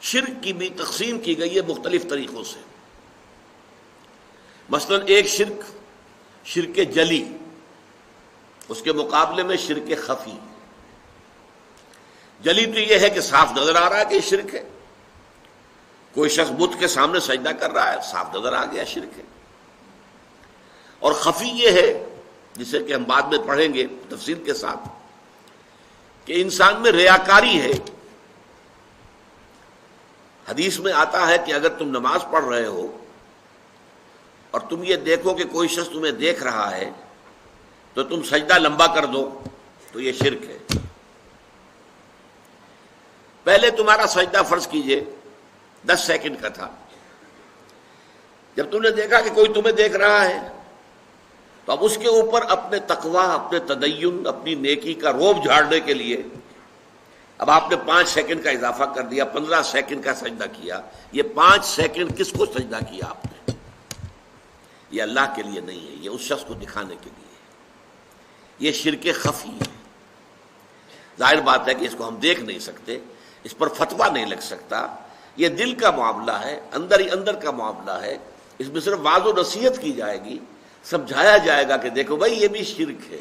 شرک کی بھی تقسیم کی گئی ہے مختلف طریقوں سے. مثلا ایک شرک جلی، اس کے مقابلے میں شرک خفی. جلی تو یہ ہے کہ صاف نظر آ رہا ہے کہ یہ شرک ہے، کوئی شخص بت کے سامنے سجدہ کر رہا ہے، صاف نظر آ گیا شرک ہے. اور خفی یہ ہے جسے کہ ہم بعد میں پڑھیں گے تفصیل کے ساتھ، کہ انسان میں ریاکاری ہے. حدیث میں آتا ہے کہ اگر تم نماز پڑھ رہے ہو اور تم یہ دیکھو کہ کوئی شخص تمہیں دیکھ رہا ہے تو تم سجدہ لمبا کر دو تو یہ شرک ہے. پہلے تمہارا سجدہ فرض کیجئے 10 سیکنڈ کا تھا، جب تم نے دیکھا کہ کوئی تمہیں دیکھ رہا ہے تو اب اس کے اوپر اپنے تقوی، اپنے تدین، اپنی نیکی کا روب جھاڑنے کے لیے اب آپ نے 5 سیکنڈ کا اضافہ کر دیا، 15 سیکنڈ کا سجدہ کیا. یہ 5 سیکنڈ کس کو سجدہ کیا آپ نے؟ یہ اللہ کے لیے نہیں ہے، یہ اس شخص کو دکھانے کے لیے ہے. یہ شرک خفی ہے. ظاہر بات ہے کہ اس کو ہم دیکھ نہیں سکتے، اس پر فتویٰ نہیں لگ سکتا. یہ دل کا معاملہ ہے، اندر ہی اندر کا معاملہ ہے. اس میں صرف واضح و نصیحت کی جائے گی، سمجھایا جائے گا کہ دیکھو بھائی یہ بھی شرک ہے.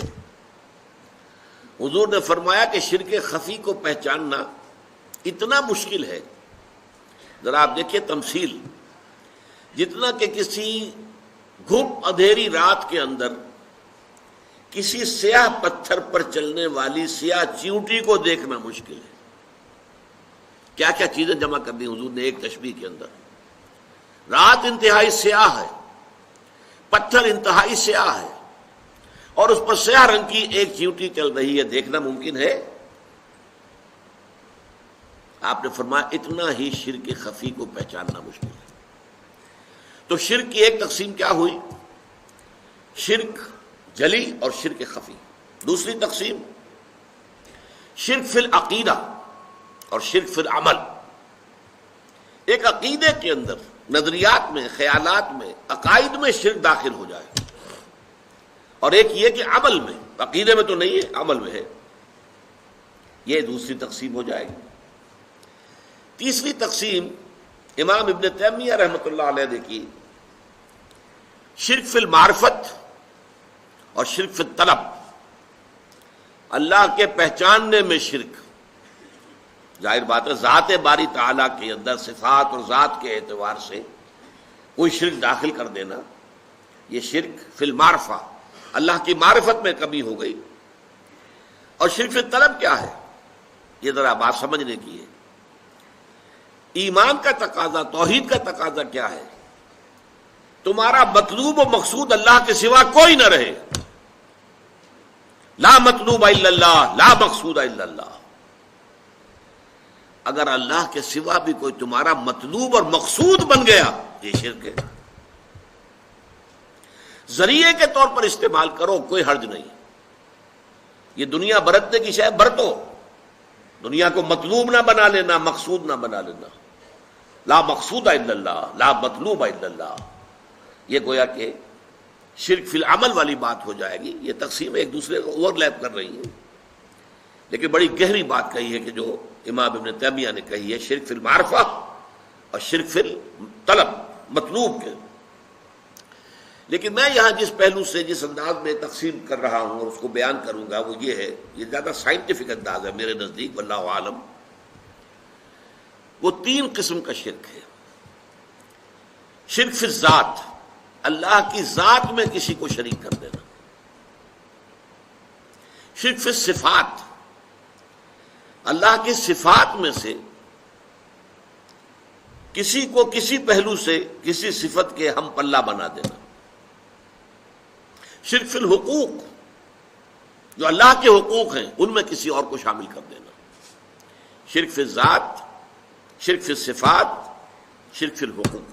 حضور نے فرمایا کہ شرک خفی کو پہچاننا اتنا مشکل ہے. ذرا آپ دیکھیے تمثیل، جتنا کہ کسی گھپ اندھیری رات کے اندر کسی سیاہ پتھر پر چلنے والی سیاہ چیونٹی کو دیکھنا مشکل ہے. کیا کیا چیزیں جمع کر دی حضور نے ایک تشبیہ کے اندر. رات انتہائی سیاہ ہے، پتھر انتہائی سیاہ ہے، اور اس پر سیاہ رنگ کی ایک چیونٹی چل رہی ہے، دیکھنا ممکن ہے؟ آپ نے فرمایا اتنا ہی شرک خفی کو پہچاننا مشکل ہے. تو شرک کی ایک تقسیم کیا ہوئی؟ شرک جلی اور شرک خفی. دوسری تقسیم شرک فی العقیدہ اور شرک فی العمل. ایک عقیدے کے اندر، نظریات میں، خیالات میں، عقائد میں شرک داخل ہو جائے، اور ایک یہ کہ عمل میں، عقیدے میں تو نہیں ہے عمل میں ہے. یہ دوسری تقسیم ہو جائے گی. تیسری تقسیم امام ابن تیمیہ رحمۃ اللہ علیہ نے کی، شرک فی المعرفت اور شرک فی الطلب. اللہ کے پہچاننے میں شرک. ظاہر بات ہے ذات باری تعالیٰ کے اندر صفات اور ذات کے اعتبار سے کوئی شرک داخل کر دینا، یہ شرک فی المعرفہ، اللہ کی معرفت میں کمی ہو گئی. اور شرک فی الطلب کیا ہے؟ یہ ذرا بات سمجھنے کی ہے. ایمان کا تقاضا، توحید کا تقاضا کیا ہے؟ تمہارا مطلوب و مقصود اللہ کے سوا کوئی نہ رہے. لا مطلوب الا اللہ، لا مقصود الا اللہ. اگر اللہ کے سوا بھی کوئی تمہارا مطلوب اور مقصود بن گیا، یہ شرک ہے. ذریعے کے طور پر استعمال کرو، کوئی حرج نہیں. یہ دنیا برتنے کی شے برتو، دنیا کو مطلوب نہ بنا لینا، مقصود نہ بنا لینا. لا مقصود الا اللہ، لا مطلوب الا اللہ. یہ گویا کہ شرک فی العمل والی بات ہو جائے گی. یہ تقسیم ایک دوسرے کو اوور لیپ کر رہی ہیں، لیکن بڑی گہری بات کہی ہے کہ جو امام ابن تیمیہ نے کہی ہے، شرک فی المعرفہ اور شرک فی الطلب، مطلوب کے. لیکن میں یہاں جس پہلو سے، جس انداز میں تقسیم کر رہا ہوں اور اس کو بیان کروں گا، وہ یہ ہے، یہ زیادہ سائنٹیفک انداز ہے میرے نزدیک، واللہ عالم. وہ 3 قسم کا شرک ہے. شرک فی الذات، اللہ کی ذات میں کسی کو شریک کر دینا. شرک فی الصفات، اللہ کی صفات میں سے کسی کو کسی پہلو سے کسی صفت کے ہم پلہ بنا دینا. شرک فی الحقوق، جو اللہ کے حقوق ہیں ان میں کسی اور کو شامل کر دینا. شرک فی الذات، شرک فی الصفات، شرک فی الحقوق.